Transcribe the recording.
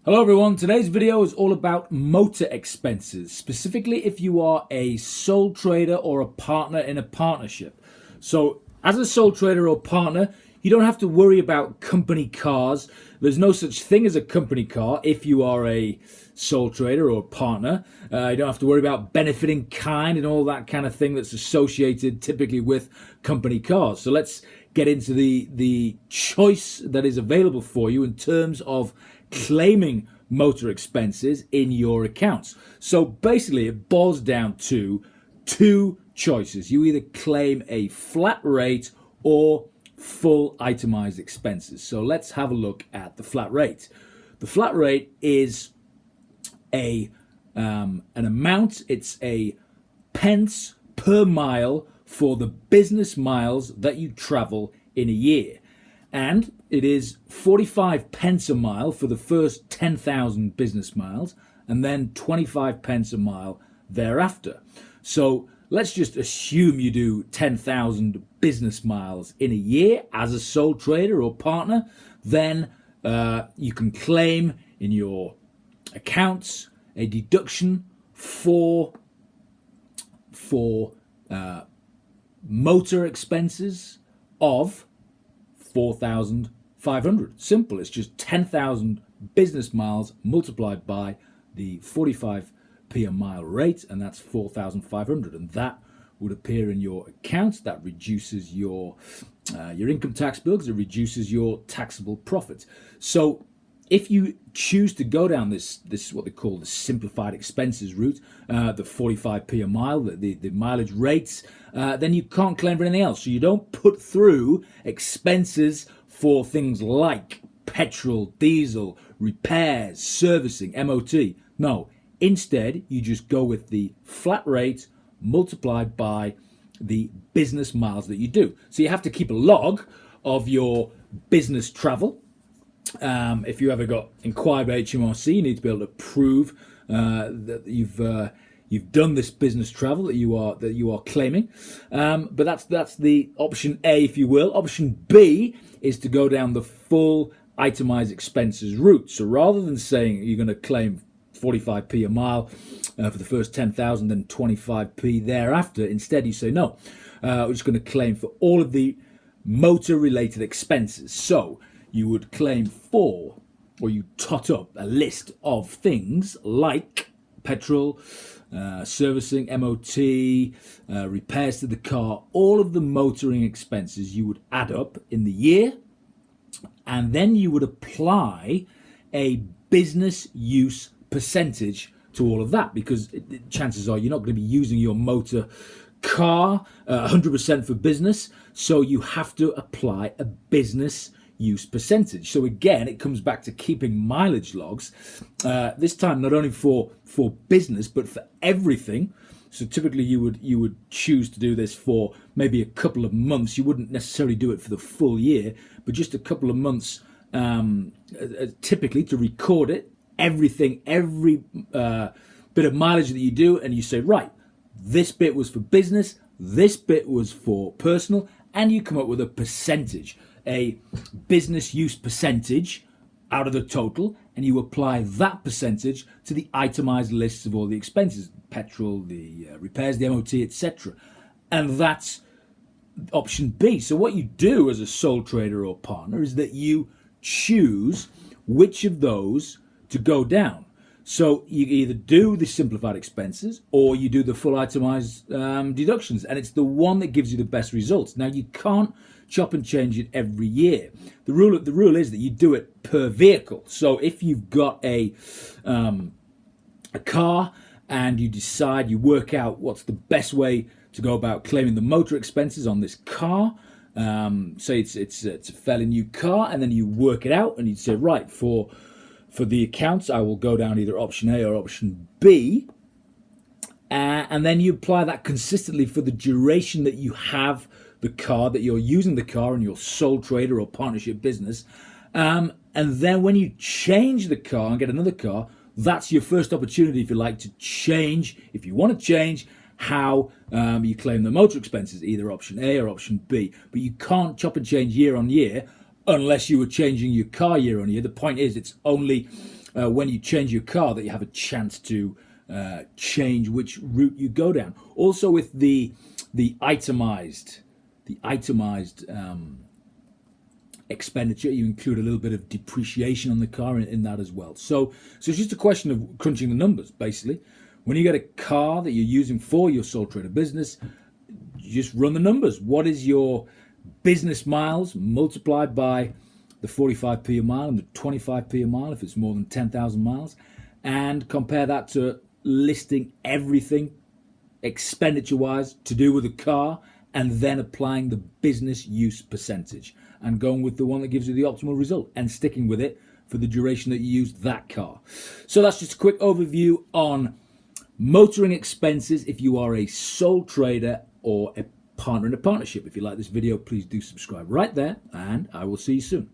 Hello everyone, today's video is all about motor expenses, specifically if you are a sole trader or a partner in a partnership. So as a sole trader or partner, you don't have to worry about company cars. There's no such thing as a company car if you are a sole trader or partner. You don't have to worry about benefit in kind and all that kind of thing that's associated typically with company cars. So let's get into the choice that is available for you in terms of claiming motor expenses in your accounts. So basically it boils down to two choices. You either claim a flat rate or full itemized expenses. So let's have a look at the flat rate. The flat rate is an amount, it's a pence per mile for the business miles that you travel in a year. And it is 45 pence a mile for the first 10,000 business miles, and then 25 pence a mile thereafter. So let's just assume you do 10,000 business miles in a year as a sole trader or partner. Then you can claim in your accounts a deduction for motor expenses of 4,500. Simple. It's just 10,000 business miles multiplied by the 45p a mile rate, and that's 4,500. And that would appear in your accounts. That reduces your income tax bill because it reduces your taxable profit. So if you choose to go down this is what they call the simplified expenses route, the 45p a mile, the mileage rates, then you can't claim for anything else. So you don't put through expenses for things like petrol, diesel, repairs, servicing, MOT. No, instead you just go with the flat rate multiplied by the business miles that you do. So you have to keep a log of your business travel. If you ever got inquired by HMRC, you need to be able to prove that you've done this business travel that you are claiming. But that's the option A, if you will. Option B is to go down the full itemized expenses route. So rather than saying you're going to claim 45p a mile for the first 10,000, then 25p thereafter, instead you say no. We're just going to claim for all of the motor-related expenses. So you would claim for, or you tot up a list of things like petrol, servicing, MOT, repairs to the car, all of the motoring expenses you would add up in the year, and then you would apply a business use percentage to all of that, because chances are you're not going to be using your motor car 100% for business, so you have to apply a business use percentage. So again, it comes back to keeping mileage logs, this time not only for business but for everything. So typically you would choose to do this for maybe a couple of months. You wouldn't necessarily do it for the full year, but just a couple of months, typically, to record it, every bit of mileage that you do, and you say, right, this bit was for business, this bit was for personal, and you come up with a percentage, a business use percentage out of the total, and you apply that percentage to the itemized lists of all the expenses, petrol, the repairs, the MOT, etc. And that's option B. So what you do as a sole trader or partner is that you choose which of those to go down. So you either do the simplified expenses or you do the full itemized deductions, and it's the one that gives you the best results. Now, you can't chop and change it every year. The rule is that you do it per vehicle. So if you've got a car and you work out what's the best way to go about claiming the motor expenses on this car, say it's a fairly new car, and then you work it out and you say, right, for the accounts, I will go down either option A or option B, and then you apply that consistently for the duration that you have the car, that you're using the car in your sole trader or partnership business. And then when you change the car and get another car, that's your first opportunity, if you like, to change, if you want to change, how you claim the motor expenses, either option A or option B. But you can't chop and change year on year unless you were changing your car year on year. The point is, it's only when you change your car, that you have a chance to change which route you go down. Also, with the itemized expenditure, you include a little bit of depreciation on the car in that as well. So it's just a question of crunching the numbers, basically. When you get a car that you're using for your sole trader business, you just run the numbers. What is your business miles multiplied by the 45p a mile and the 25p a mile if it's more than 10,000 miles, and compare that to listing everything expenditure-wise to do with the car, and then applying the business use percentage and going with the one that gives you the optimal result and sticking with it for the duration that you use that car. So that's just a quick overview on motoring expenses if you are a sole trader or a partner in a partnership. If you like this video, please do subscribe right there, and I will see you soon.